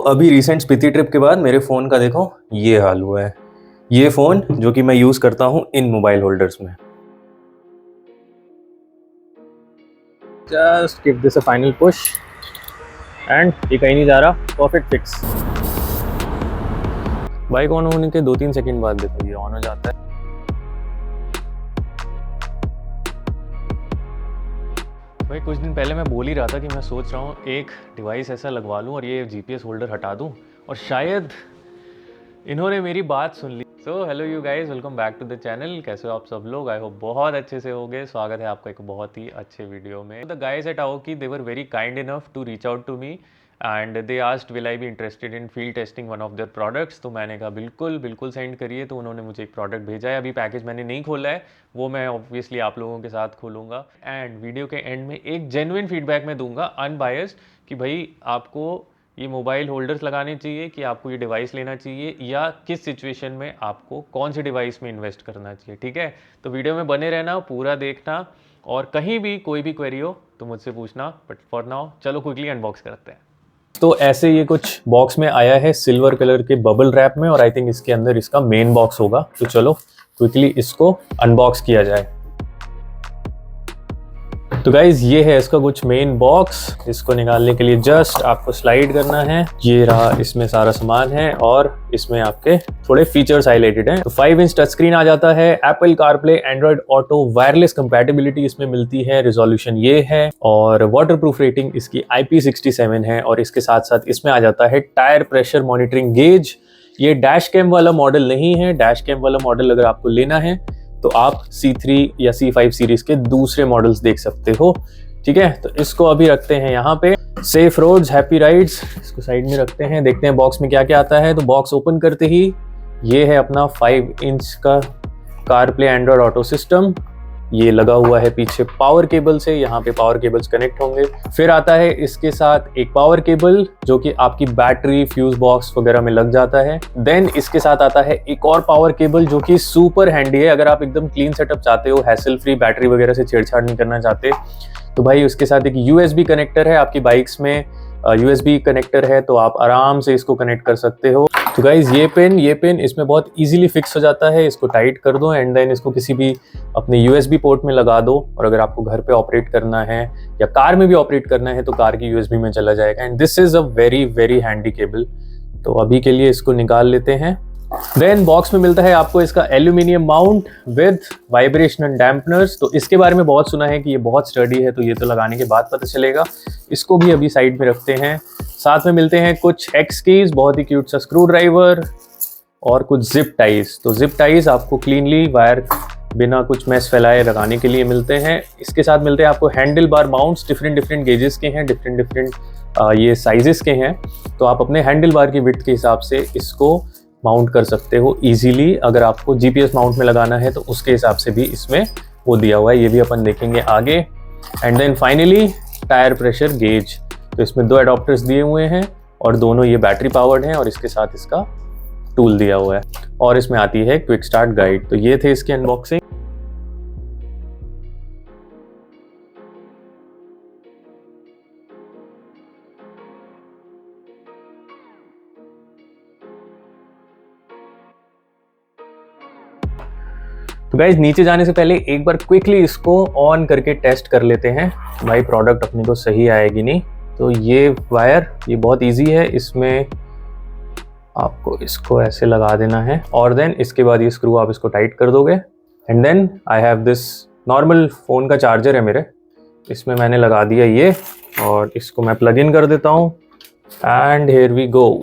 अभी recent Spiti trip के बाद मेरे फ़ोन का देखो ये हाल हुआ है। ये फ़ोन जो कि मैं यूज़ करता हूँ इन मोबाइल होल्डर्स में। Just give this a final push and ये कहीं नहीं जा रहा, परफेक्ट फिक्स। बाइक ऑन होने के 2-3 सेकंड बाद देखो ये ऑन हो जाता है। भाई कुछ दिन पहले मैं बोल ही रहा था कि मैं सोच रहा हूँ एक डिवाइस ऐसा लगवा लूँ और ये जीपीएस होल्डर हटा दूँ, और शायद इन्होंने मेरी बात सुन ली। So hello you guys, welcome back to the channel. कैसे हो आप सब लोग? आई होप बहुत अच्छे से होगे। स्वागत है आपका एक बहुत ही अच्छे वीडियो में। The guys at Aoki, they were very kind enough to reach out to me and they asked will I be interested in field testing one of their products. तो मैंने कहा बिल्कुल बिल्कुल सेंड करिए। तो उन्होंने मुझे एक प्रोडक्ट भेजा है। अभी पैकेज मैंने नहीं खोला है, वो मैं ऑब्वियसली आप लोगों के साथ खोलूँगा। एंड वीडियो के एंड में एक जेन्युइन फीडबैक मैं दूंगा, अनबायस्ड, कि भाई आपको ये मोबाइल होल्डर्स लगाने चाहिए कि आपको ये डिवाइस लेना चाहिए, या किस सिचुएशन में आपको कौन से डिवाइस में इन्वेस्ट करना चाहिए। ठीक है, तो वीडियो में बने रहना, पूरा देखना, और कहीं भी कोई भी क्वेरी हो तो मुझसे पूछना। बट फॉर नाउ चलो क्विकली अनबॉक्स करते हैं। तो ऐसे ये कुछ बॉक्स में आया है सिल्वर कलर के बबल रैप में, और आई थिंक इसके अंदर इसका मेन बॉक्स होगा। तो चलो क्विकली इसको अनबॉक्स किया जाए। तो गाइज ये है इसका कुछ मेन बॉक्स। इसको निकालने के लिए जस्ट आपको स्लाइड करना है। ये रहा, इसमें सारा सामान है और इसमें आपके थोड़े फीचर्स हाईलाइटेड हैं। तो 5 इंच टच स्क्रीन आ जाता है, Apple CarPlay, Android auto, wireless compatibility इसमें मिलती है, रिजोल्यूशन ये है, और वाटरप्रूफ रेटिंग इसकी IP67 है। और इसके साथ साथ इसमें आ जाता है टायर प्रेशर मॉनिटरिंग गेज। ये डैश कैम वाला मॉडल नहीं है। डैश कैम वाला मॉडल अगर आपको लेना है तो आप C3 या C5 सीरीज के दूसरे मॉडल्स देख सकते हो। ठीक है, तो इसको अभी रखते हैं यहाँ पे। सेफ रोड्स हैप्पी राइड्स, इसको साइड में रखते हैं। देखते हैं बॉक्स में क्या क्या आता है। तो बॉक्स ओपन करते ही ये है अपना 5 इंच का कारप्ले एंड्रॉइड ऑटो सिस्टम। ये लगा हुआ है पीछे पावर केबल से, यहाँ पे पावर केबल्स कनेक्ट होंगे। फिर आता है इसके साथ एक पावर केबल जो कि आपकी बैटरी, फ्यूज बॉक्स वगैरह में लग जाता है। देन इसके साथ आता है एक और पावर केबल जो कि सुपर हैंडी है। अगर आप एकदम क्लीन सेटअप चाहते हो, हैसल फ्री, बैटरी वगैरह से छेड़छाड़ नहीं करना चाहते, तो भाई उसके साथ एक USB कनेक्टर है। आपकी बाइक्स में USB कनेक्टर है तो आप आराम से इसको कनेक्ट कर सकते हो। तो गाइज ये पेन इसमें बहुत इजीली फिक्स हो जाता है। इसको टाइट कर दो एंड देन इसको किसी भी अपने USB पोर्ट में लगा दो, और अगर आपको घर पे ऑपरेट करना है या कार में भी ऑपरेट करना है तो कार की USB में चला जाएगा। And this is a very very handy cable. तो अभी के लिए इसको निकाल लेते हैं। देन बॉक्स में मिलता है आपको इसका एल्यूमिनियम माउंट विद वाइब्रेशनल डैम्पनर्स। तो इसके बारे में बहुत सुना है कि ये बहुत स्टडी है, तो ये तो लगाने के बाद पता चलेगा। इसको भी अभी साइड में रखते हैं। साथ में मिलते हैं कुछ एक्स कीज, बहुत ही क्यूट सा स्क्रू ड्राइवर, और कुछ जिप टाइज। तो जिप टाइज आपको क्लीनली वायर बिना कुछ मैस फैलाए लगाने के लिए मिलते हैं। इसके साथ मिलते हैं आपको handle bar mounts, different gauges के हैं, डिफरेंट ये साइजेस के हैं। तो आप अपने हैंडल बार की विड्थ के हिसाब से इसको माउंट कर सकते हो इजीली। अगर आपको GPS माउंट में लगाना है तो उसके हिसाब से भी इसमें वो दिया हुआ है, ये भी अपन देखेंगे आगे। And then finally tyre pressure gauge. तो इसमें 2 एडॉप्टर्स दिए हुए हैं और दोनों ये बैटरी पावर्ड हैं, और इसके साथ इसका टूल दिया हुआ है, और इसमें आती है क्विक स्टार्ट गाइड। तो ये थे इसके अनबॉक्सिंग। तो गाइज नीचे जाने से पहले एक बार क्विकली इसको ऑन करके टेस्ट कर लेते हैं भाई प्रोडक्ट अपने को सही आएगी नहीं। तो ये वायर ये बहुत इजी है, इसमें आपको इसको ऐसे लगा देना है, और देन इसके बाद ये स्क्रू आप इसको टाइट कर दोगे। And then I have this normal phone का चार्जर है मेरे, इसमें मैंने लगा दिया ये, और इसको मैं प्लग इन कर देता हूँ। And here we go.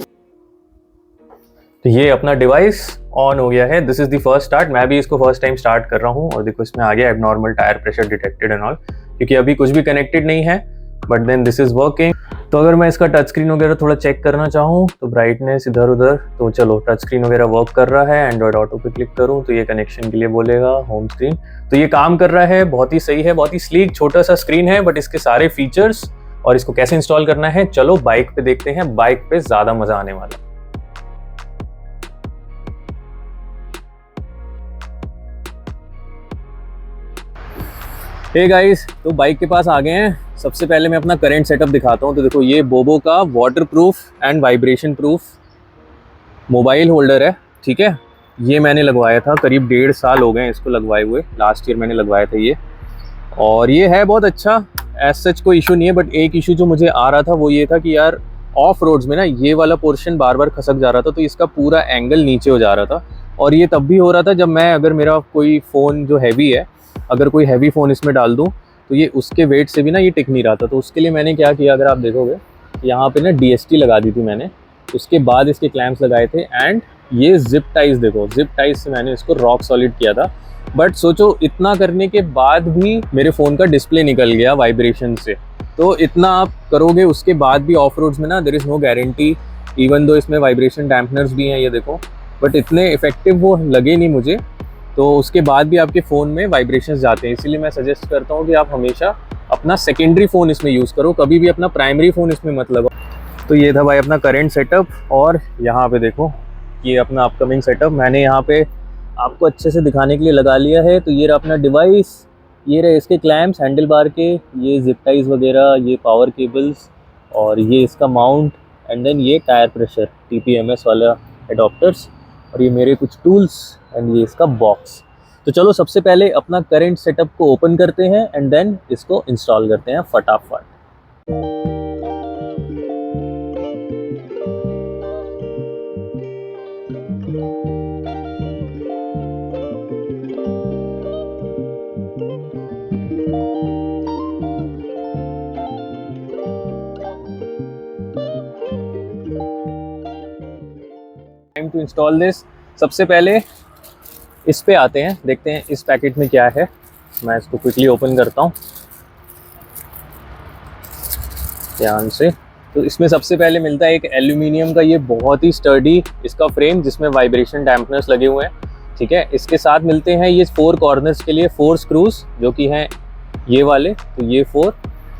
तो ये अपना डिवाइस ऑन हो गया है। This is the first start. मैं भी इसको फर्स्ट टाइम स्टार्ट कर रहा हूँ, और देखो इसमें आ गया abnormal tyre pressure detected and all, क्योंकि अभी कुछ भी कनेक्टेड नहीं है, but then this is working. तो अगर मैं इसका टच स्क्रीन वगैरह थोड़ा चेक करना चाहूँ तो ब्राइटनेस इधर उधर, तो चलो टच स्क्रीन वगैरह वर्क कर रहा है। एंड्रॉइड ऑटो पे क्लिक करूँ तो ये कनेक्शन के लिए बोलेगा, होम स्क्रीन। तो ये काम कर रहा है, बहुत ही सही है, बहुत ही स्लीक छोटा सा स्क्रीन है, बट इसके सारे फीचर्स और इसको कैसे इंस्टॉल करना है चलो बाइक पे देखते हैं। बाइक पे ज़्यादा मज़ा आने वाला। हे गाइस, तो बाइक के पास आ गए हैं। सबसे पहले मैं अपना करंट सेटअप दिखाता हूँ। तो देखो, ये बोबो का water proof and vibration proof mobile holder है, ठीक है। ये मैंने लगवाया था, करीब 1.5 साल हो गए हैं इसको लगवाए हुए। लास्ट ईयर मैंने लगवाया था ये, और ये है बहुत अच्छा। एज सच कोई इशू नहीं है, बट एक इशू जो मुझे आ रहा था वो ये था कि यार ऑफ रोड्स में ना ये वाला पोर्शन बार बार खसक जा रहा था, तो इसका पूरा एंगल नीचे हो जा रहा था। और ये तब भी हो रहा था जब मैं, अगर मेरा कोई फ़ोन जो हैवी है, अगर कोई हैवी फ़ोन इसमें डाल दूँ तो ये उसके वेट से भी ना ये टिक नहीं रहा था। तो उसके लिए मैंने क्या किया, अगर आप देखोगे यहाँ पे ना DST लगा दी थी मैंने। उसके बाद इसके क्लैम्प्स लगाए थे, एंड ये जिप टाइज, देखो जिप टाइज से मैंने इसको रॉक सॉलिड किया था। बट सोचो, इतना करने के बाद भी मेरे फ़ोन का डिस्प्ले निकल गया वाइब्रेशन से। तो इतना आप करोगे उसके बाद भी ऑफ रोड्स में ना there is no guarantee, even though इसमें वाइब्रेशन डैम्पनर्स भी हैं, ये देखो, बट इतने इफेक्टिव वो लगे नहीं मुझे। तो उसके बाद भी आपके फ़ोन में वाइब्रेशंस जाते हैं। इसीलिए मैं सजेस्ट करता हूँ कि आप हमेशा अपना सेकेंडरी फ़ोन इसमें यूज़ करो, कभी भी अपना प्राइमरी फ़ोन इसमें मत लगाओ। तो ये था भाई अपना करंट सेटअप, और यहाँ पे देखो ये अपना अपकमिंग सेटअप मैंने यहाँ पे आपको अच्छे से दिखाने के लिए लगा लिया है। तो ये रहा अपना डिवाइस, ये रहे इसके क्लैम्प्स हैंडल बार के, ये जिप टाइज वगैरह, ये पावर केबल्स, और ये इसका माउंट, एंड देन ये टायर प्रेशर TPMS वाला एडॉप्टर्स, और ये मेरे कुछ टूल्स, एंड ये इसका बॉक्स। तो चलो सबसे पहले अपना करंट सेटअप को ओपन करते हैं एंड देन इसको इंस्टॉल करते हैं फटाफट। Time to install this. सबसे पहले इस पे आते हैं, देखते हैं इस पैकेट में क्या है। मैं इसको क्विकली ओपन करता हूँ ध्यान से। तो इसमें सबसे पहले मिलता है एक एल्यूमिनियम का ये बहुत ही स्टर्डी इसका फ्रेम, जिसमें वाइब्रेशन डैम्पनर्स लगे हुए हैं, ठीक है। इसके साथ मिलते हैं ये 4 कॉर्नर्स के लिए 4 स्क्रूज, जो कि हैं ये वाले, तो ये 4,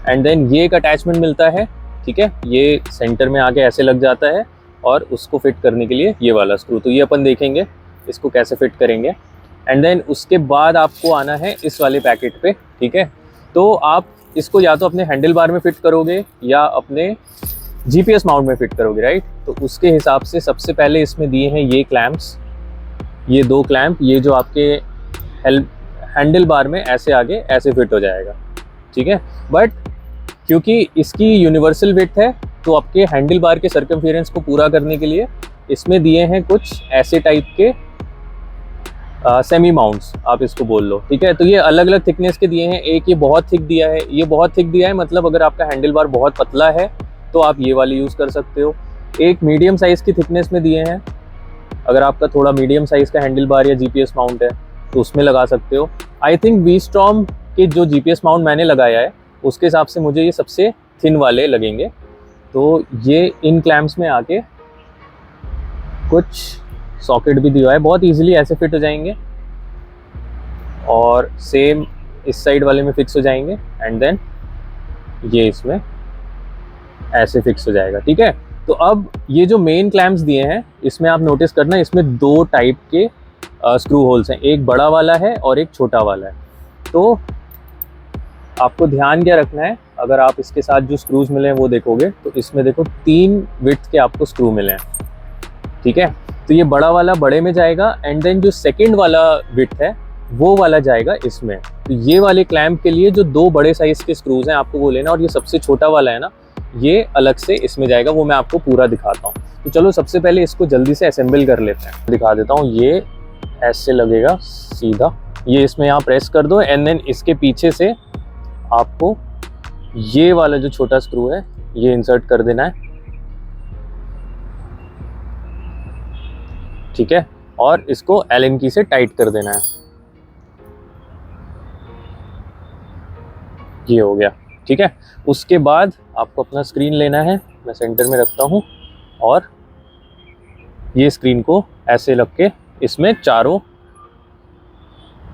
एंड देन ये एक अटैचमेंट मिलता है, ठीक है। ये सेंटर में आके ऐसे लग जाता है, और उसको फिट करने के लिए ये वाला स्क्रू। तो ये अपन देखेंगे इसको कैसे फिट करेंगे। एंड देन उसके बाद आपको आना है इस वाले पैकेट पे, ठीक है। तो आप इसको या तो अपने हैंडल बार में फिट करोगे या अपने GPS माउंट में फिट करोगे, राइट। तो उसके हिसाब से सबसे पहले इसमें दिए हैं ये क्लैम्प्स, ये 2 क्लैम्प, ये जो आपके हैंडल बार में ऐसे आगे ऐसे फिट हो जाएगा, ठीक है। बट क्योंकि इसकी यूनिवर्सल विड्थ है, तो आपके हैंडल बार के सर्कमफेरेंस को पूरा करने के लिए इसमें दिए हैं कुछ ऐसे टाइप के सेमी माउंट्स, आप इसको बोल लो, ठीक है। तो ये अलग अलग थिकनेस के दिए हैं। एक ये बहुत थिक दिया है, ये बहुत थिक दिया है, मतलब अगर आपका हैंडल बार बहुत पतला है तो आप ये वाले यूज़ कर सकते हो। एक मीडियम साइज़ की थिकनेस में दिए हैं, अगर आपका थोड़ा मीडियम साइज़ का हैंडल बार या GPS माउंट है तो उसमें लगा सकते हो। आई थिंक V-Strom के जो GPS माउंट मैंने लगाया है उसके हिसाब से मुझे ये सबसे थिन वाले लगेंगे। तो ये इन क्लैम्प्स में आके कुछ सॉकेट भी दिया है, बहुत इजीली ऐसे फिट हो जाएंगे, और सेम इस साइड वाले में फिक्स हो जाएंगे, एंड देन ये इसमें ऐसे फिक्स हो जाएगा, ठीक है। तो अब ये जो मेन क्लैम्प्स दिए हैं इसमें आप नोटिस करना, इसमें 2 टाइप के स्क्रू होल्स हैं, एक बड़ा वाला है और एक छोटा वाला है। तो आपको ध्यान क्या रखना है, अगर आप इसके साथ जो स्क्रूज मिले हैं वो देखोगे तो इसमें देखो 3 विड्थ के आपको स्क्रू मिले हैं, ठीक है। तो ये बड़ा वाला बड़े में जाएगा, एंड देन जो सेकंड वाला विड्थ है वो वाला जाएगा इसमें। तो ये वाले क्लैम्प के लिए जो 2 बड़े साइज के स्क्रूज हैं आपको वो लेना, और ये सबसे छोटा वाला है ना, ये अलग से इसमें जाएगा, वो मैं आपको पूरा दिखाता हूँ। तो चलो सबसे पहले इसको जल्दी से असेंबल कर लेते हैं, दिखा देता हूँ। ये ऐसे लगेगा सीधा, ये इसमें यहाँ प्रेस कर दो, एंड देन इसके पीछे से आपको ये वाला जो छोटा स्क्रू है ये इंसर्ट कर देना है, ठीक है, और इसको एलन की से टाइट कर देना है। ये हो गया, ठीक है। उसके बाद आपको अपना स्क्रीन लेना है, मैं सेंटर में रखता हूँ, और ये स्क्रीन को ऐसे रख के इसमें चारों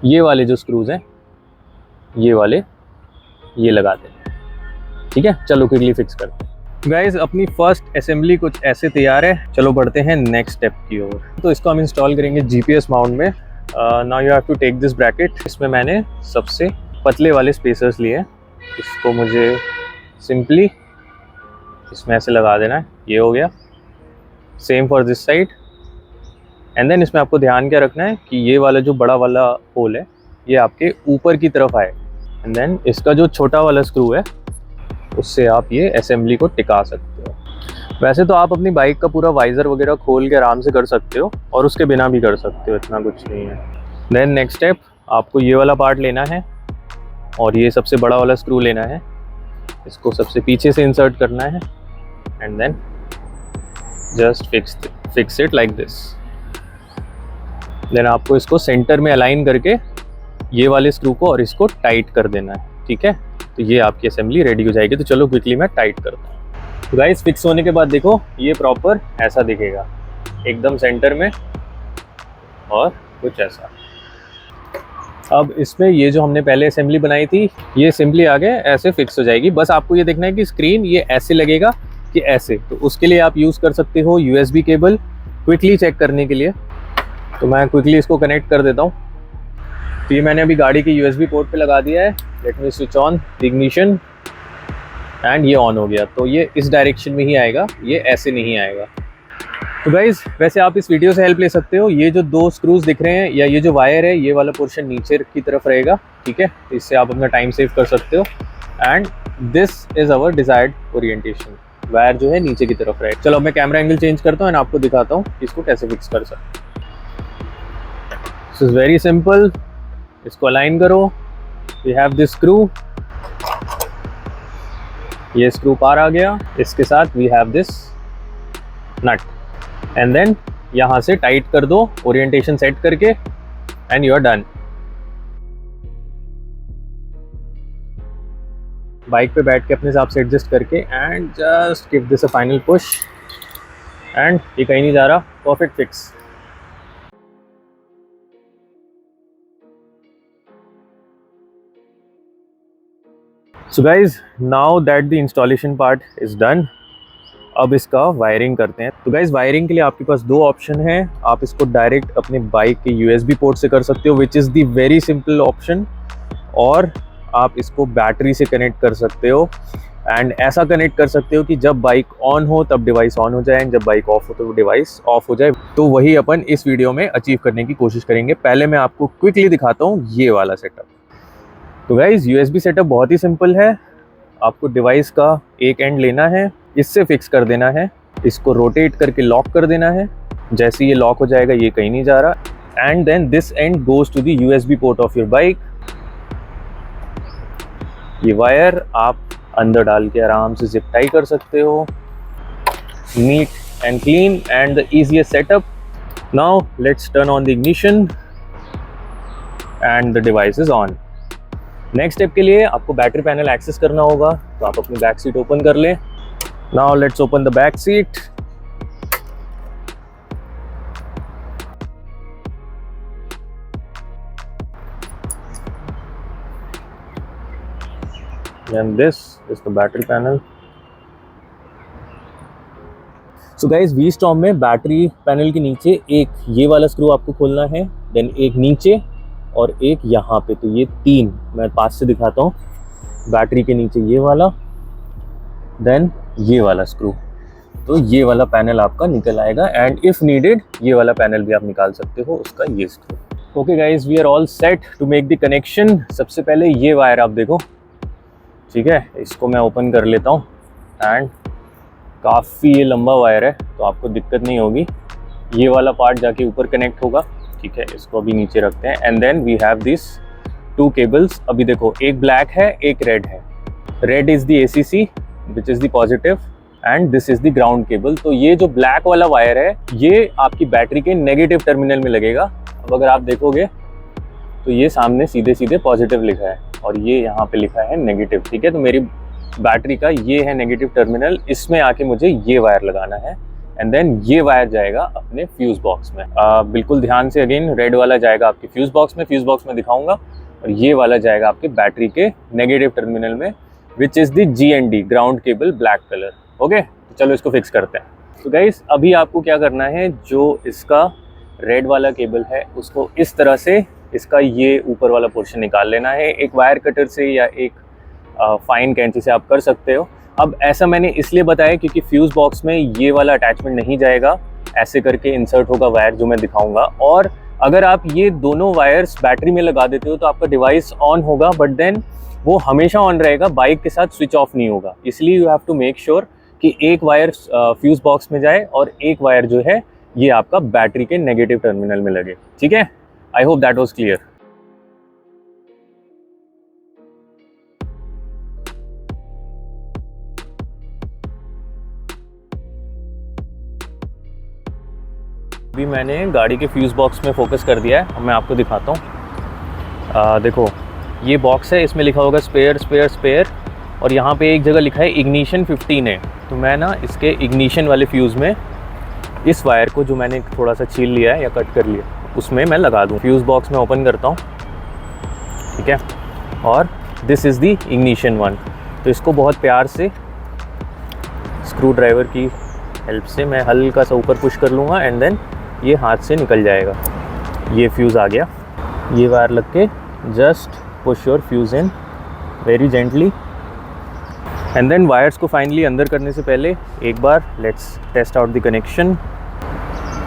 ये वाले जो स्क्रूज हैं ये वाले ये लगा दें, ठीक है। चलो क्विकली फिक्स करते हैं। गाइज अपनी फर्स्ट असेंबली कुछ ऐसे तैयार है, चलो बढ़ते हैं नेक्स्ट स्टेप की ओर। तो इसको हम इंस्टॉल करेंगे GPS माउंट में। Now you have to take this bracket. इसमें मैंने सबसे पतले वाले स्पेसर्स लिए हैं। इसको मुझे सिंपली इसमें ऐसे लगा देना है, ये हो गया। Same for this side. And then इसमें आपको ध्यान क्या रखना है कि ये वाला जो बड़ा वाला होल है ये आपके ऊपर की तरफ आए। एंड देन इसका जो छोटा वाला स्क्रू है उससे आप ये असेंबली को टिका सकते हो। वैसे तो आप अपनी बाइक का पूरा वाइज़र वगैरह खोल के आराम से कर सकते हो और उसके बिना भी कर सकते हो, इतना कुछ नहीं है। देन नेक्स्ट स्टेप, आपको ये वाला पार्ट लेना है और ये सबसे बड़ा वाला स्क्रू लेना है। इसको सबसे पीछे से इंसर्ट करना है and then just fix it like this. Then आपको इसको सेंटर में अलाइन करके ये वाले स्क्रू को और इसको टाइट कर देना है, ठीक है। तो ये आपकी असेंबली रेडी हो जाएगी। तो चलो क्विकली मैं टाइट करता हूँ। तो गाइस फिक्स होने के बाद देखो ये प्रॉपर ऐसा दिखेगा, एकदम सेंटर में और कुछ ऐसा। अब इसमें ये जो हमने पहले असेंबली बनाई थी ये सिंपली आगे ऐसे फिक्स हो जाएगी। बस आपको ये देखना है कि स्क्रीन ये ऐसे लगेगा कि ऐसे। तो उसके लिए आप यूज़ कर सकते हो USB केबल क्विकली चेक करने के लिए। तो मैं क्विकली इसको कनेक्ट कर देता हूँ। तो ये मैंने अभी गाड़ी के USB पोर्ट पे लगा दिया है। Let me switch on the ignition and ये ऑन हो गया। तो ये इस डायरेक्शन में ही आएगा, ये ऐसे नहीं आएगा। तो गाइज़ वैसे आप इस वीडियो से हेल्प ले सकते हो। ये जो 2 स्क्रूज दिख रहे हैं या ये जो वायर है ये वाला पोर्शन नीचे की तरफ रहेगा, ठीक है। तो इससे आप अपना टाइम सेव कर सकते हो। And this is our desired orientation, wire जो है नीचे की तरफ रहे। चलो मैं कैमरा एंगल चेंज करता हूँ एंड आपको दिखाता हूँ कि इसको कैसे फिक्स कर सकते हैं। This is very simple. इसको अलाइन करो। वी हैव दिस स्क्रू, ये स्क्रू पार आ गया। इसके साथ we have this nut and then यहाँ से टाइट कर दो ओरिएंटेशन सेट करके and you are done. Bike पे बैठ के अपने हिसाब से एडजस्ट करके and just give this a final push and ये कहीं नहीं जा रहा, perfect fix. So guys, now that the installation part is done, अब इसका वायरिंग करते हैं। तो गाइज वायरिंग के लिए आपके पास 2 ऑप्शन हैं। आप इसको डायरेक्ट अपने बाइक के USB पोर्ट से कर सकते हो, which is the very simple option. और आप इसको बैटरी से कनेक्ट कर सकते हो एंड ऐसा कनेक्ट कर सकते हो कि जब बाइक ऑन हो तब डिवाइस ऑन हो जाए, जब बाइक ऑफ हो तो डिवाइस ऑफ हो जाए। तो वही अपन इस वीडियो में अचीव करने की कोशिश करेंगे। पहले मैं आपको क्विकली दिखाता हूँ ये वाला सेटअप। तो गाइज USB सेटअप बहुत ही सिंपल है। आपको डिवाइस का एक एंड लेना है, इससे फिक्स कर देना है, इसको रोटेट करके लॉक कर देना है। जैसे ये लॉक हो जाएगा ये कहीं नहीं जा रहा। And then this end goes to the USB port of your bike. ये वायर आप अंदर डाल के आराम से जिप टाई कर सकते हो। Neat and clean and the easiest setup. Now let's turn on the ignition and the device is on. Next step के लिए आपको बैटरी पैनल एक्सेस करना होगा। तो आप अपनी बैक सीट ओपन कर लें। Now let's open the back seat. And this is the battery panel. So guys, V-Storm में बैटरी पैनल के नीचे एक ये वाला स्क्रू आपको खोलना है, देन एक नीचे और एक यहाँ पे। तो ये 3 मैं पास से दिखाता हूँ। बैटरी के नीचे ये वाला, देन ये वाला स्क्रू। तो ये वाला पैनल आपका निकल आएगा एंड इफ़ नीडेड ये वाला पैनल भी आप निकाल सकते हो, उसका ये screw. Okay guys, we are all set to make the connection. सबसे पहले ये वायर आप देखो, ठीक है। इसको मैं ओपन कर लेता हूँ एंड काफ़ी ये लंबा वायर है तो आपको दिक्कत नहीं होगी। ये वाला पार्ट जाके ऊपर कनेक्ट होगा, ठीक है। इसको अभी नीचे रखते हैं and then we have this 2 cables. अभी देखो एक ब्लैक है एक रेड है। Red is the ACC which is the positive and this is the ground cable. तो ये जो ब्लैक वाला वायर है ये आपकी बैटरी के नेगेटिव टर्मिनल में लगेगा। अब अगर आप देखोगे तो ये सामने सीधे सीधे पॉजिटिव लिखा है और ये यहाँ पे लिखा है नेगेटिव, ठीक है। तो मेरी बैटरी का ये है नेगेटिव टर्मिनल, इसमें आके मुझे ये वायर लगाना है एंड देन ये वायर जाएगा अपने फ्यूज़ बॉक्स में। बिल्कुल ध्यान से, अगेन रेड वाला जाएगा आपके फ्यूज़ बॉक्स में दिखाऊंगा और ये वाला जाएगा आपके बैटरी के नेगेटिव टर्मिनल में विच is the GND ground cable black colour. Okay, तो चलो इसको फिक्स करते हैं। तो गाइस अभी आपको क्या करना है, जो इसका रेड वाला केबल है उसको इस तरह से इसका ये ऊपर वाला पोर्शन निकाल लेना है। एक वायर कटर से या एक फाइन कैंची से आप कर सकते हो। अब ऐसा मैंने इसलिए बताया क्योंकि फ्यूज़ बॉक्स में ये वाला अटैचमेंट नहीं जाएगा, ऐसे करके इंसर्ट होगा वायर जो मैं दिखाऊंगा। और अगर आप ये दोनों वायर्स बैटरी में लगा देते हो तो आपका डिवाइस ऑन होगा, बट देन वो हमेशा ऑन रहेगा, बाइक के साथ स्विच ऑफ नहीं होगा। इसलिए you have to make sure कि एक वायर फ्यूज़ बॉक्स में जाए और एक वायर जो है ये आपका बैटरी के नेगेटिव टर्मिनल में लगे। ठीक है, I hope that was clear. अभी मैंने गाड़ी के फ्यूज़ बॉक्स में फोकस कर दिया है। अब मैं आपको दिखाता हूँ। देखो ये बॉक्स है, इसमें लिखा होगा स्पेयर स्पेयर स्पेयर, और यहाँ पे एक जगह लिखा है इग्निशन 15 है। तो मैं ना इसके इग्निशन वाले फ्यूज़ में इस वायर को जो मैंने थोड़ा सा छील लिया है या कट कर लिया उसमें मैं लगा दूँ। फ्यूज़ बॉक्स में ओपन करता हूँ, ठीक है, और this is the ignition one. तो इसको बहुत प्यार से स्क्रू ड्राइवर की हेल्प से मैं हल्का सा ऊपर पुश कर लूँगा एंड देन ये हाथ से निकल जाएगा। ये फ्यूज़ आ गया। ये वायर लग के just push your fuse in very gently and then wires को फाइनली अंदर करने से पहले एक बार let's test out the connection.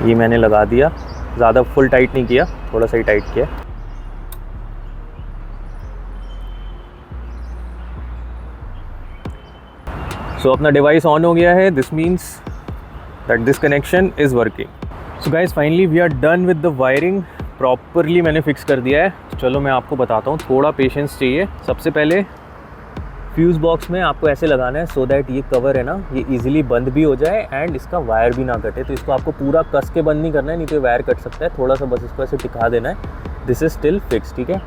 ये मैंने लगा दिया, ज़्यादा फुल टाइट नहीं किया, थोड़ा सा ही टाइट किया। सो अपना डिवाइस ऑन हो गया है। This means that this connection is working. So guys finally we are done with the wiring. Properly मैंने फिक्स कर दिया है। तो चलो मैं आपको बताता हूँ, थोड़ा पेशेंस चाहिए। सबसे पहले फ्यूज़ बॉक्स में आपको ऐसे लगाना है सो दैट ये कवर है ना ये इजीली बंद भी हो जाए एंड इसका वायर भी ना कटे। तो इसको आपको पूरा कस के बंद नहीं करना है, नहीं तो वायर कट सकता है। थोड़ा सा बस इसको ऐसे टिका देना है। दिस इज़ स्टिल फिक्स, ठीक है।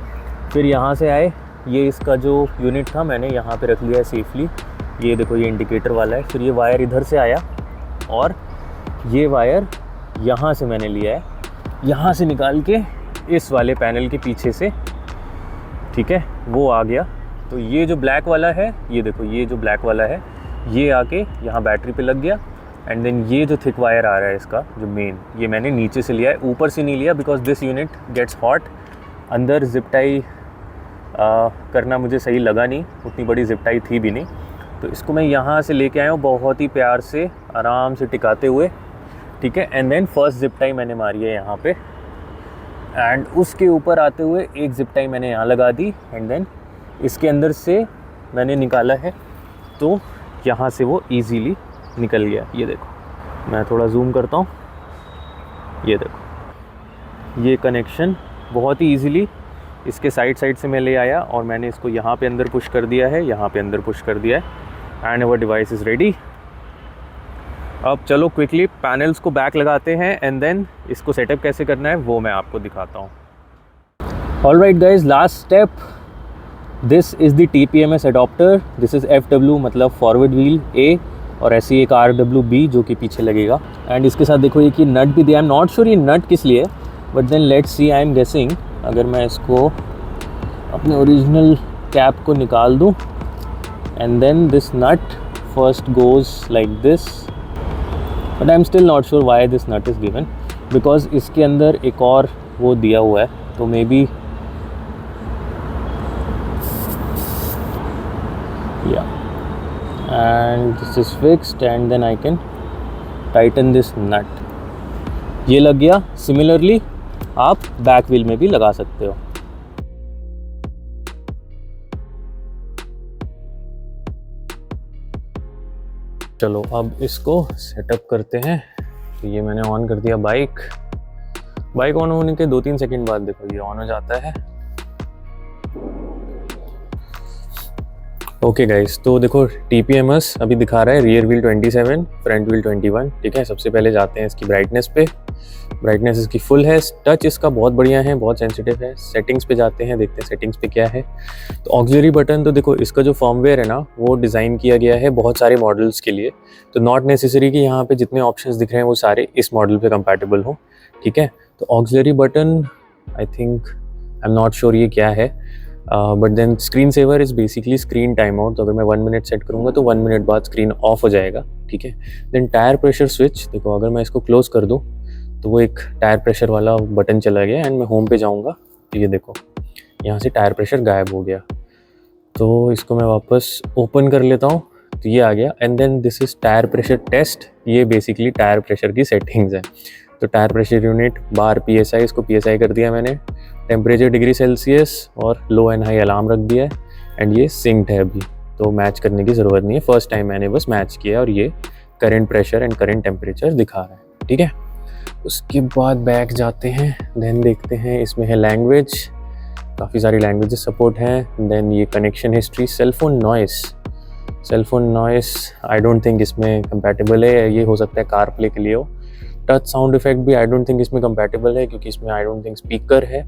फिर यहाँ से आए, ये इसका जो यूनिट था मैंने यहाँ पे रख लिया है सेफली। ये देखो ये इंडिकेटर वाला है। फिर ये वायर इधर से आया और ये वायर यहाँ से मैंने लिया है, यहाँ से निकाल के इस वाले पैनल के पीछे से, ठीक है, वो आ गया। तो ये जो ब्लैक वाला है, ये देखो ये जो ब्लैक वाला है ये आके यहाँ बैटरी पे लग गया एंड देन ये जो थिक वायर आ रहा है इसका जो मेन, ये मैंने नीचे से लिया है, ऊपर से नहीं लिया because this unit gets hot. अंदर जिप टाई करना मुझे सही लगा नहीं, उतनी बड़ी जिप टाई थी भी नहीं। तो इसको मैं यहाँ से लेके आया हूँ बहुत ही प्यार से, आराम से टिकाते हुए, ठीक है। And then first zip tie मैंने मारी है यहाँ पे एंड उसके ऊपर आते हुए एक जिप टाई मैंने यहाँ लगा दी एंड देन इसके अंदर से मैंने निकाला है तो यहाँ से वो इजीली निकल गया। ये देखो मैं थोड़ा जूम करता हूँ, ये देखो ये कनेक्शन बहुत ही इजीली इसके साइड से मैं ले आया और मैंने इसको यहाँ पे अंदर पुश कर दिया है, यहाँ पे अंदर पुश कर दिया है and our device is ready. अब चलो क्विकली पैनल्स को बैक लगाते हैं एंड देन इसको सेटअप कैसे करना है वो मैं आपको दिखाता हूँ। Alright guys, last step, this is the TPMS adopter. This is FW मतलब फॉरवर्ड व्हील A और ऐसी एक RWB जो कि पीछे लगेगा। एंड इसके साथ देखो एक ये नट भी दिया। आई एम नॉट श्योर ये नट किस लिए है, but then let's see. I am guessing अगर मैं इसको अपने ओरिजिनल कैप को निकाल दूँ and then this nut first goes like this, but I am still not sure why this nut is given because इसके अंदर एक और वो दिया हुआ है। तो maybe yeah, and this is fixed and then I can tighten this nut. ये लग गया। सिमिलरली आप बैक व्हील में भी लगा सकते हो। चलो अब इसको सेटअप करते हैं। तो ये मैंने ऑन कर दिया बाइक ऑन होने के 2-3 सेकंड बाद देखो ये ऑन हो जाता है। ओके गाइस, तो देखो TPMS अभी दिखा रहा है रियर व्हील 27, फ्रंट व्हील 21, ठीक है। सबसे पहले जाते हैं इसकी ब्राइटनेस पे। ब्राइटनेस इसकी फुल है, टच इसका बहुत बढ़िया है, बहुत सेंसिटिव है। सेटिंग्स पे जाते हैं, देखते हैं सेटिंग्स पे क्या है। तो ऑक्सिलरी बटन, तो देखो इसका जो फर्मवेयर है ना वो डिज़ाइन किया गया है बहुत सारे मॉडल्स के लिए। तो नॉट नेसेसरी कि यहाँ पे जितने ऑप्शंस दिख रहे हैं वो सारे इस मॉडल पे कंपैटिबल हो, ठीक है। तो auxiliary button I think, I am not sure ये क्या है, but then screen saver is basically screen time out. तो अगर मैं 1 मिनट सेट करूँगा तो 1 मिनट बाद स्क्रीन ऑफ हो जाएगा, ठीक है। देन टायर प्रेशर स्विच, देखो अगर मैं इसको क्लोज कर दूँ तो वो एक टायर प्रेशर वाला बटन चला गया एंड मैं होम पे जाऊँगा तो ये देखो यहाँ से टायर प्रेशर गायब हो गया। तो इसको मैं वापस ओपन कर लेता हूँ, तो ये आ गया। And then this is tyre pressure test. ये बेसिकली टायर प्रेशर की सेटिंग्स है। तो tyre pressure unit bar PSI, इसको PSI कर दिया मैंने। टेम्परेचर डिग्री सेल्सियस और लो एंड हाई अलार्म रख दिया है। एंड ये सिंक्ड है अभी, तो मैच करने की ज़रूरत नहीं है। फर्स्ट टाइम मैंने बस मैच किया और ये current pressure and current temperature दिखा रहा है, ठीक है। उसके बाद बैक जाते हैं, देन देखते हैं इसमें है लैंग्वेज, काफ़ी सारी लैंग्वेजेस सपोर्ट हैं। देन ये connection history, cellphone noise I don't think इसमें कंपैटिबल है, ये हो सकता है कार प्ले के लिए हो। टच साउंड इफेक्ट भी आई डोंट थिंक इसमें कंपैटिबल है, क्योंकि इसमें आई डोंट थिंक स्पीकर है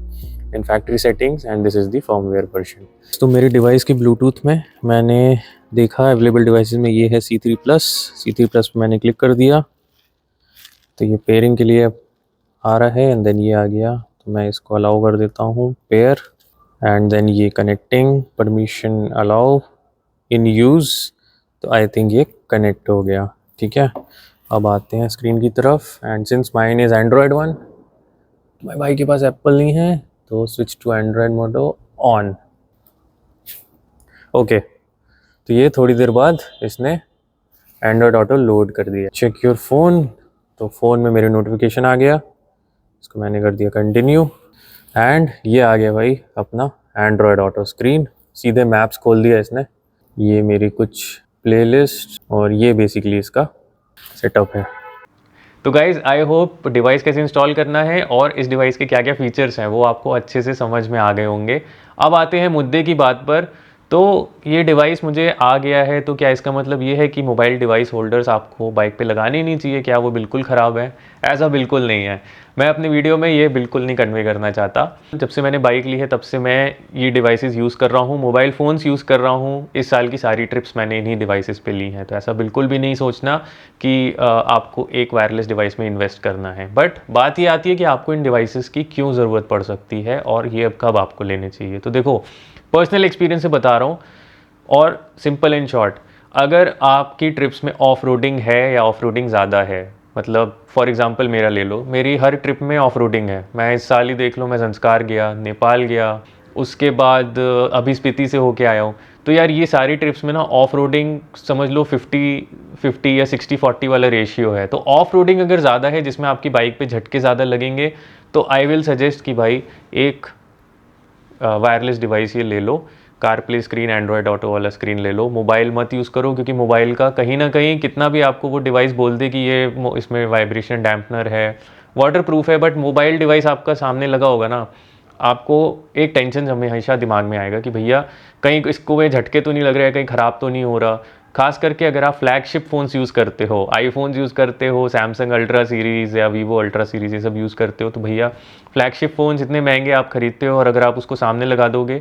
in factory settings. And this is the firmware version. तो मेरे डिवाइस की ब्लूटूथ में मैंने देखा अवेलेबल डिवाइसेस में ये है C3+। पे मैंने क्लिक कर दिया तो ये पेयरिंग के लिए आ रहा है। एंड देन ये आ गया, तो मैं इसको अलाउ कर देता हूँ पेयर। एंड देन ये कनेक्टिंग परमिशन अलाउ इन यूज़, तो आई थिंक ये कनेक्ट हो गया, ठीक है। अब आते हैं स्क्रीन की तरफ। And since mine is Android 1, मेरे भाई के पास एप्पल नहीं है, तो switch to Android mode on. Okay, तो ये थोड़ी देर बाद इसने एंड्रॉयड ऑटो लोड कर दिया। चेक योर फ़ोन, तो फ़ोन में मेरे नोटिफिकेशन आ गया, इसको मैंने कर दिया कंटिन्यू। एंड ये आ गया भाई अपना एंड्रॉयड ऑटो स्क्रीन, सीधे मैप्स खोल दिया इसने। ये मेरी कुछ प्लेलिस्ट और ये बेसिकली इसका सेटअप है। तो गाइज़ आई होप डिवाइस कैसे इंस्टॉल करना है और इस डिवाइस के क्या क्या फीचर्स हैं वो आपको अच्छे से समझ में आ गए होंगे। अब आते हैं मुद्दे की बात पर। तो ये डिवाइस मुझे आ गया है, तो क्या इसका मतलब ये है कि मोबाइल डिवाइस होल्डर्स आपको बाइक पे लगाने नहीं चाहिए, क्या वो बिल्कुल ख़राब है? ऐसा बिल्कुल नहीं है। मैं अपने वीडियो में ये बिल्कुल नहीं कन्वे करना चाहता। जब से मैंने बाइक ली है तब से मैं ये डिवाइसेस यूज़ कर रहा हूँ, मोबाइल फ़ोन्स यूज़ कर रहा हूँ। इस साल की सारी ट्रिप्स मैंने इन्हीं डिवाइसेस पे ली हैं, तो ऐसा बिल्कुल भी नहीं सोचना कि आपको एक वायरलेस डिवाइस में इन्वेस्ट करना है। बट बात ये आती है कि आपको इन डिवाइसेस की क्यों ज़रूरत पड़ सकती है और ये अब कब आपको लेने चाहिए। तो देखो, पर्सनल एक्सपीरियंस से बता रहा हूँ और सिंपल एंड शॉर्ट, अगर आपकी ट्रिप्स में ऑफ रोडिंग है या ऑफ रोडिंग ज़्यादा है, मतलब फॉर एग्जांपल मेरा ले लो, मेरी हर ट्रिप में ऑफ रोडिंग है। मैं इस साल ही देख लो, मैं संस्कार गया, नेपाल गया, उसके बाद अभी स्पीति से होके आया हूँ। तो यार ये सारी ट्रिप्स में ना ऑफ रोडिंग समझ लो 50-50 या 60-40 वाला रेशियो है। तो ऑफ रोडिंग अगर ज़्यादा है जिसमें आपकी बाइक पे झटके ज़्यादा लगेंगे, तो आई विल सजेस्ट कि भाई एक वायरलेस डिवाइस ये ले लो, car play screen, Android auto वाला स्क्रीन ले लो। मोबाइल मत यूज़ करो, क्योंकि मोबाइल का कहीं ना कहीं कितना भी आपको वो डिवाइस बोल दे कि ये इसमें वाइब्रेशन डैम्पनर है, वाटर प्रूफ है, बट मोबाइल डिवाइस आपका सामने लगा होगा ना, आपको एक टेंशन हमेशा दिमाग में आएगा कि भैया कहीं इसको वे झटके तो नहीं लग रहा है, कहीं ख़राब तो नहीं हो रहा। खास करके अगर आप फ्लैगशिप फ़ोन्स यूज़ करते हो, आईफोन्स यूज़ करते हो, सैमसंग अल्ट्रा सीरीज़ या वीवो अल्ट्रा सीरीज़ ये सब यूज़ करते हो, तो भैया फ्लैगशिप फ़ोन्स इतने महंगे आप ख़रीदते हो और अगर आप उसको सामने लगा दोगे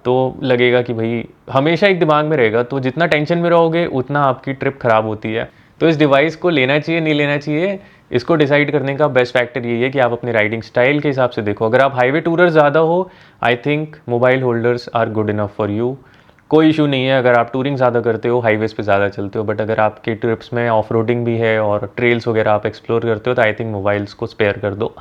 तो लगेगा कि भाई हमेशा एक दिमाग में रहेगा। तो जितना टेंशन में रहोगे उतना आपकी ट्रिप ख़राब होती है। तो इस डिवाइस को लेना चाहिए नहीं लेना चाहिए, इसको डिसाइड करने का बेस्ट फैक्टर यही है कि आप अपने राइडिंग स्टाइल के हिसाब से देखो। अगर आप हाईवे टूरर ज़्यादा हो, I think mobile holders are good enough for you. कोई इशू नहीं है अगर आप टूरिंग ज़्यादा करते हो, हाईवेज पे ज़्यादा चलते हो। बट अगर आपके ट्रिप्स में ऑफ रोडिंग भी है और ट्रेल्स वगैरह आप एक्सप्लोर करते हो, तो आई थिंक मोबाइल्स को स्पेयर कर दो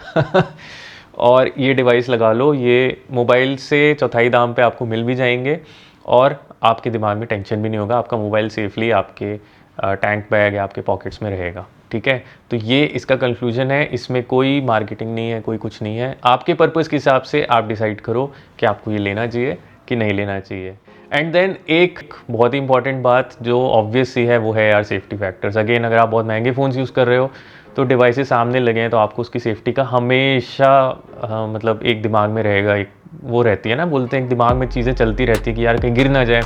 और ये डिवाइस लगा लो। ये मोबाइल से चौथाई दाम पे आपको मिल भी जाएंगे और आपके दिमाग में टेंशन भी नहीं होगा, आपका मोबाइल सेफली आपके टैंक बैग या आपके पॉकेट्स में रहेगा, ठीक है। तो ये इसका कंक्लूजन है, इसमें कोई मार्केटिंग नहीं है, कोई कुछ नहीं है। आपके पर्पज़ के हिसाब से आप डिसाइड करो कि आपको ये लेना चाहिए कि नहीं लेना चाहिए। एंड देन एक बहुत ही इंपॉर्टेंट बात जो ऑब्वियस सी है वो है यार सेफ्टी फैक्टर्स। अगेन, अगर आप बहुत महंगे फ़ोन्स यूज़ कर रहे हो तो डिवाइसेस सामने लगे हैं तो आपको उसकी सेफ्टी का हमेशा मतलब एक दिमाग में रहेगा, एक वो रहती है ना, बोलते हैं दिमाग में चीज़ें चलती रहती है कि यार कहीं गिर ना जाए।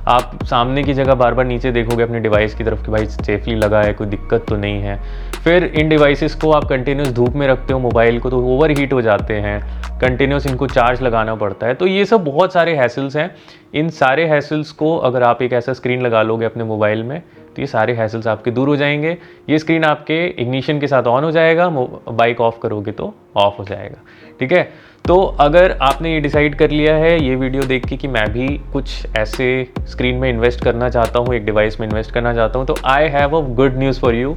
आप सामने की जगह बार बार नीचे देखोगे अपने डिवाइस की तरफ कि भाई सेफली लगा है, कोई दिक्कत तो नहीं है। फिर इन डिवाइसेस को आप कंटिन्यूस धूप में रखते हो मोबाइल को, तो ओवर हीट हो जाते हैं, कंटिन्यूस इनको चार्ज लगाना पड़ता है। तो ये सब बहुत सारे हैसल्स हैं। इन सारे हैसल्स को अगर आप एक ऐसा स्क्रीन लगा लोगे अपने मोबाइल में, तो ये सारे हैसल्स आपके दूर हो जाएंगे। ये स्क्रीन आपके इग्निशन के साथ ऑन हो जाएगा, बाइक ऑफ करोगे तो ऑफ हो जाएगा, ठीक है। तो अगर आपने ये डिसाइड कर लिया है ये वीडियो देख के कि मैं भी कुछ ऐसे स्क्रीन में इन्वेस्ट करना चाहता हूँ, एक डिवाइस में इन्वेस्ट करना चाहता हूँ, तो I have a good news for you.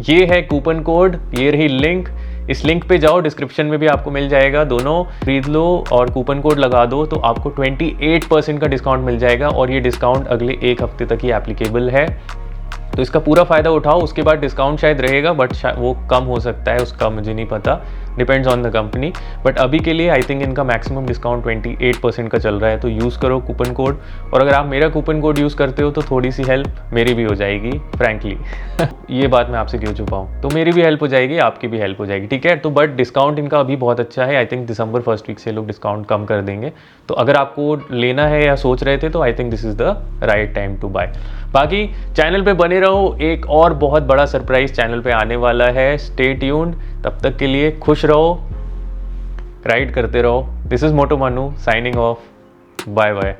ये है कूपन कोड, ये रही लिंक, इस लिंक पे जाओ, डिस्क्रिप्शन में भी आपको मिल जाएगा, दोनों खरीद लो और कूपन कोड लगा दो तो आपको 28% का डिस्काउंट मिल जाएगा और ये डिस्काउंट अगले 1 हफ्ते तक ही एप्लीकेबल है। तो इसका पूरा फ़ायदा उठाओ, उसके बाद डिस्काउंट शायद रहेगा बट वो कम हो सकता है, उसका मुझे नहीं पता, depends on the company. But अभी के लिए आई थिंक इनका मैक्सिमम डिस्काउंट 28% का चल रहा है, तो यूज़ करो कूपन कोड। और अगर आप मेरा कूपन कोड यूज़ करते हो तो थोड़ी सी हेल्प मेरी भी हो जाएगी फ्रैंकली ये बात मैं आपसे क्यों छुपाऊँ, तो मेरी भी हेल्प हो जाएगी, आपकी भी हेल्प हो जाएगी, ठीक है। तो बट डिस्काउंट इनका अभी बहुत अच्छा है, I think December 1st week से लोग डिस्काउंट कम कर देंगे। तो अगर आपको लेना है या सोच रहे थे तो I think this is the right time to buy. बाकी चैनल पे बने रहो, एक और बहुत बड़ा सरप्राइज चैनल पे आने वाला है, स्टे ट्यून्ड। तब तक के लिए खुश रहो, राइड करते रहो। This is Moto Manu signing off, bye bye.